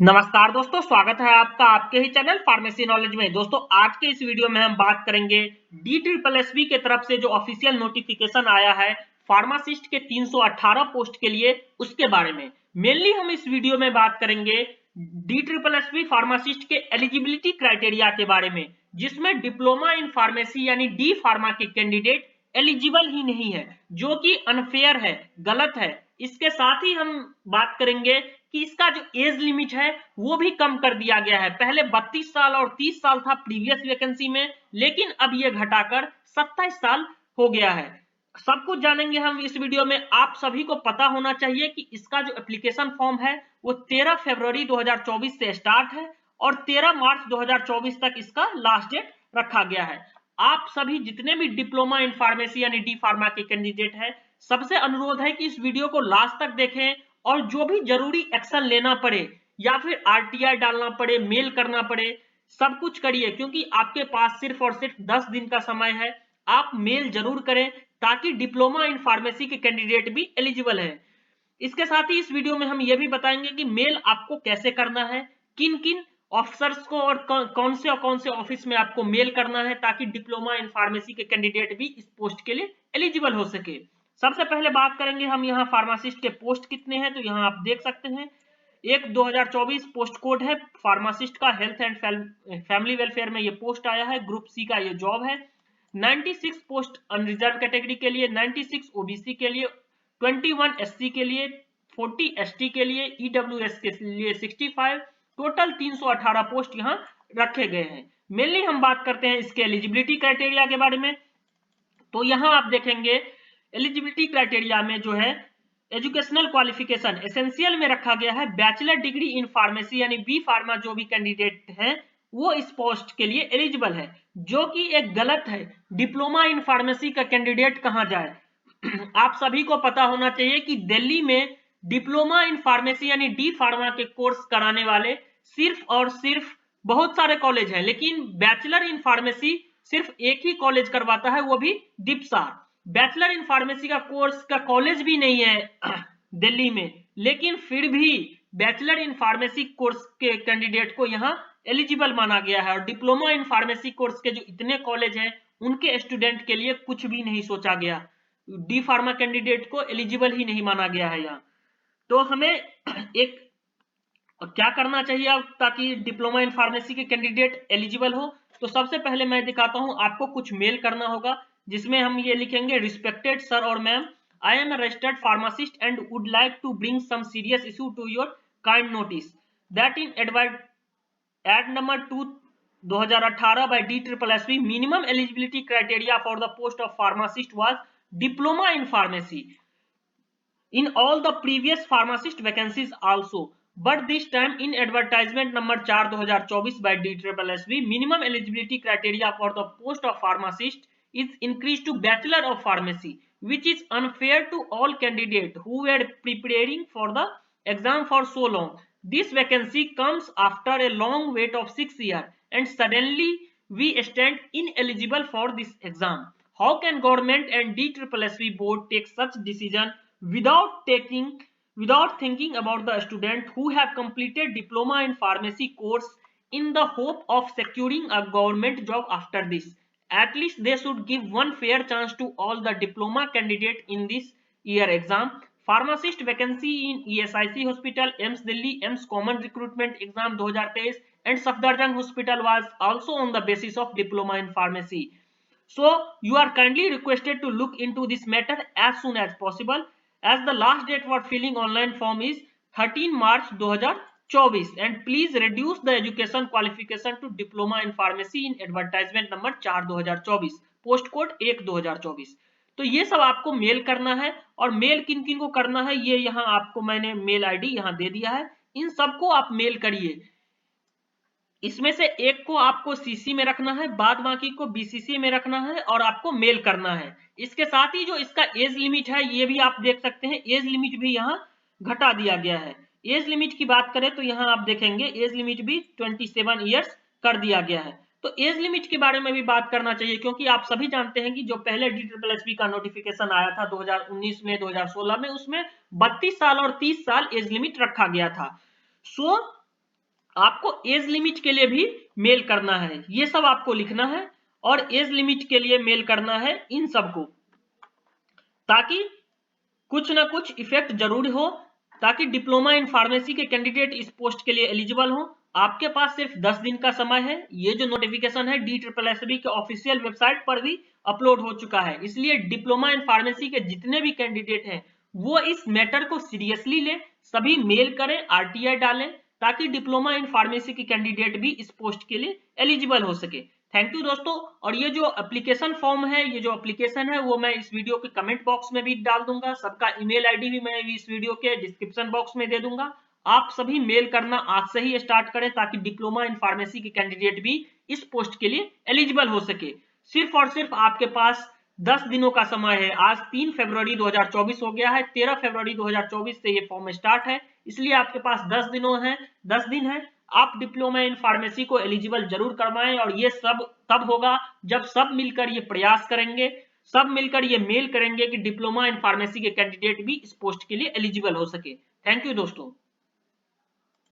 नमस्कार दोस्तों, स्वागत है आपका आपके ही चैनल फार्मेसी नॉलेज में। दोस्तों आज के इस वीडियो में हम बात करेंगे DSSB के तरफ से जो ऑफिशियल नोटिफिकेशन आया है फार्मासिस्ट के 318 पोस्ट के लिए, उसके बारे में मेनली हम इस वीडियो में बात करेंगे। DSSB फार्मासिस्ट के एलिजिबिलिटी क्राइटेरिया के बारे में, जिसमें डिप्लोमा इन फार्मेसी यानी डी फार्मा के कैंडिडेट एलिजिबल ही नहीं है, जो कि अनफेयर है, गलत है। इसके साथ ही हम बात करेंगे कि इसका जो एज लिमिट है वो भी कम कर दिया गया है। पहले 32 साल और 30 साल था प्रीवियस वैकेंसी में, लेकिन अब ये घटाकर 27 साल हो गया है। सब कुछ जानेंगे हम इस वीडियो में। आप सभी को पता होना चाहिए कि इसका जो एप्लीकेशन फॉर्म है वो 13 फरवरी 2024 से स्टार्ट है और 13 मार्च 2024 तक इसका लास्ट डेट रखा गया है। आप सभी जितने भी डिप्लोमा इन फार्मेसी यानी डी फार्मा के कैंडिडेट हैं, सबसे अनुरोध है कि इस वीडियो को लास्ट तक देखें और जो भी जरूरी एक्शन लेना पड़े या फिर आरटीआई डालना पड़े, मेल करना पड़े, सब कुछ करिए, क्योंकि आपके पास सिर्फ और सिर्फ 10 दिन का समय है। आप मेल जरूर करें ताकि डिप्लोमा इन फार्मेसी के कैंडिडेट भी एलिजिबल है। इसके साथ ही इस वीडियो में हम ये भी बताएंगे कि मेल आपको कैसे करना है, किन किन ऑफिसर्स को और कौन से ऑफिस में आपको मेल करना है, ताकि डिप्लोमा इन फार्मेसी के कैंडिडेट भी इस पोस्ट के लिए एलिजिबल हो सके। सबसे पहले बात करेंगे हम यहाँ फार्मासिस्ट के पोस्ट कितने हैं, तो यहाँ आप देख सकते हैं एक 2024 पोस्ट कोड है फार्मासिस्ट का। हेल्थ एंड फैमिली वेलफेयर में ये पोस्ट आया है। ग्रुप सी का ये जॉब है। 96 पोस्ट अनरिजर्व कैटेगरी के लिए, 96 ओबीसी के लिए, 21 एससी के लिए, 40 एसटी के लिए, ईडब्ल्यूएस के लिए 65, टोटल 318 पोस्ट यहाँ रखे गए हैं। मेनली हम बात करते हैं इसके एलिजिबिलिटी क्राइटेरिया के बारे में। तो यहाँ आप देखेंगे एलिजिबिलिटी क्राइटेरिया में जो है एजुकेशनल क्वालिफिकेशन एसेंशियल में रखा गया है बैचलर डिग्री इन फार्मेसी यानी बी फार्मा। जो भी कैंडिडेट हैं वो इस पोस्ट के लिए एलिजिबल है, जो कि एक गलत है। डिप्लोमा इन फार्मेसी का कैंडिडेट कहां जाए? आप सभी को पता होना चाहिए कि दिल्ली में डिप्लोमा इन फार्मेसी यानी डी फार्मा के कोर्स कराने वाले सिर्फ और सिर्फ बहुत सारे कॉलेज हैं, लेकिन बैचलर इन फार्मेसी सिर्फ एक ही कॉलेज करवाता है, वो भी डिप्सार। बैचलर इन फार्मेसी का कोर्स का कॉलेज भी नहीं है दिल्ली में, लेकिन फिर भी बैचलर इन फार्मेसी कोर्स के कैंडिडेट को यहाँ एलिजिबल माना गया है। और डिप्लोमा इन फार्मेसी कोर्स के जो इतने कॉलेज हैं उनके स्टूडेंट के लिए कुछ भी नहीं सोचा गया। डी फार्मा कैंडिडेट को एलिजिबल ही नहीं माना गया है यहाँ। तो हमें एक क्या करना चाहिए अब ताकि डिप्लोमा इन फार्मेसी के कैंडिडेट एलिजिबल हो? तो सबसे पहले मैं दिखाता हूं, आपको कुछ मेल करना होगा, जिसमें हम ये लिखेंगे, रिस्पेक्टेड सर और ma'am, I am a registered pharmacist and would like to bring some serious issue to your kind notice that in ad number 2 2018 by DSSB minimum eligibility criteria for the post of pharmacist was diploma in pharmacy in all the previous pharmacist vacancies also, but this time in advertisement number 4 2024 by DSSB minimum eligibility criteria for the post of pharmacist is increased to bachelor of pharmacy, which is unfair to all candidates who were preparing for the exam for so long. This vacancy comes after a long wait of 6 years and suddenly we stand ineligible for this exam. How can government and DSSB board take such decision without thinking about the student who have completed diploma in pharmacy course in the hope of securing a government job after this? At least they should give one fair chance to all the diploma candidate in this year exam. Pharmacist vacancy in ESIC hospital, AIIMS Delhi, AIIMS common recruitment exam 2023 and Safdarjung hospital was also on the basis of diploma in pharmacy. So you are kindly requested to look into this matter as soon as possible, as the last date for filling online form is 13 March 2024 and please reduce the education qualification to diploma in pharmacy in advertisement number 4 2024 post code 1 2024। तो ये सब आपको mail करना है, और mail किन किन को करना है ये यहाँ आपको मैंने मेल आईडी यहाँ दे दिया है। इन सबको आप मेल करिए। इसमें से एक को आपको सीसी में रखना है, बाद बाकी को बीसीसी में रखना है और आपको मेल करना है। इसके साथ ही जो इसका एज लिमिट है ये भी आप देख सकते हैं, एज लिमिट भी यहाँ घटा दिया गया है। एज लिमिट की बात करें तो यहाँ आप देखेंगे एज लिमिट भी 27 ईयर्स कर दिया गया है। तो एज लिमिट के बारे में भी बात करना चाहिए, क्योंकि आप सभी जानते हैं कि जो पहले DSSB का नोटिफिकेशन आया था 2019 में 2016 में, उसमें 32 साल और 30 साल एज लिमिट रखा गया था। सो आपको एज लिमिट के लिए भी मेल करना है, ये सब आपको लिखना है और एज लिमिट के लिए मेल करना है इन सबको, ताकि कुछ ना कुछ इफेक्ट जरूर हो, ताकि डिप्लोमा इन फार्मेसी के कैंडिडेट इस पोस्ट के लिए एलिजिबल हो। आपके पास सिर्फ 10 दिन का समय है। ये जो नोटिफिकेशन है DSSB के ऑफिशियल वेबसाइट पर भी अपलोड हो चुका है, इसलिए डिप्लोमा इन फार्मेसी के जितने भी कैंडिडेट हैं वो इस मैटर को सीरियसली ले, सभी मेल करें, RTI डालें, ताकि डिप्लोमा इन फार्मेसी के कैंडिडेट भी इस पोस्ट के लिए एलिजिबल हो सके। थैंक यू दोस्तों। और ये जो एप्लीकेशन फॉर्म है, ये जो एप्लीकेशन है वो मैं इस वीडियो के कमेंट बॉक्स में भी डाल दूंगा, सबका ईमेल आईडी भी मैं इस वीडियो के डिस्क्रिप्शन बॉक्स में दे दूंगा। आप सभी मेल करना आज से ही स्टार्ट करें, ताकि डिप्लोमा इन फार्मेसी के कैंडिडेट भी इस पोस्ट के लिए एलिजिबल हो सके। सिर्फ और सिर्फ आपके पास 10 दिनों का समय है। आज 3 फरवरी 2024 हो गया है, 13 फरवरी 2024 से ये फॉर्म स्टार्ट है, इसलिए आपके पास 10 दिन है। आप डिप्लोमा इन फार्मेसी को एलिजिबल जरूर करवाएं, और ये सब तब होगा जब सब मिलकर ये प्रयास करेंगे, सब मिलकर ये मेल करेंगे कि डिप्लोमा इन फार्मेसी के कैंडिडेट भी इस पोस्ट के लिए एलिजिबल हो सके। थैंक यू दोस्तों।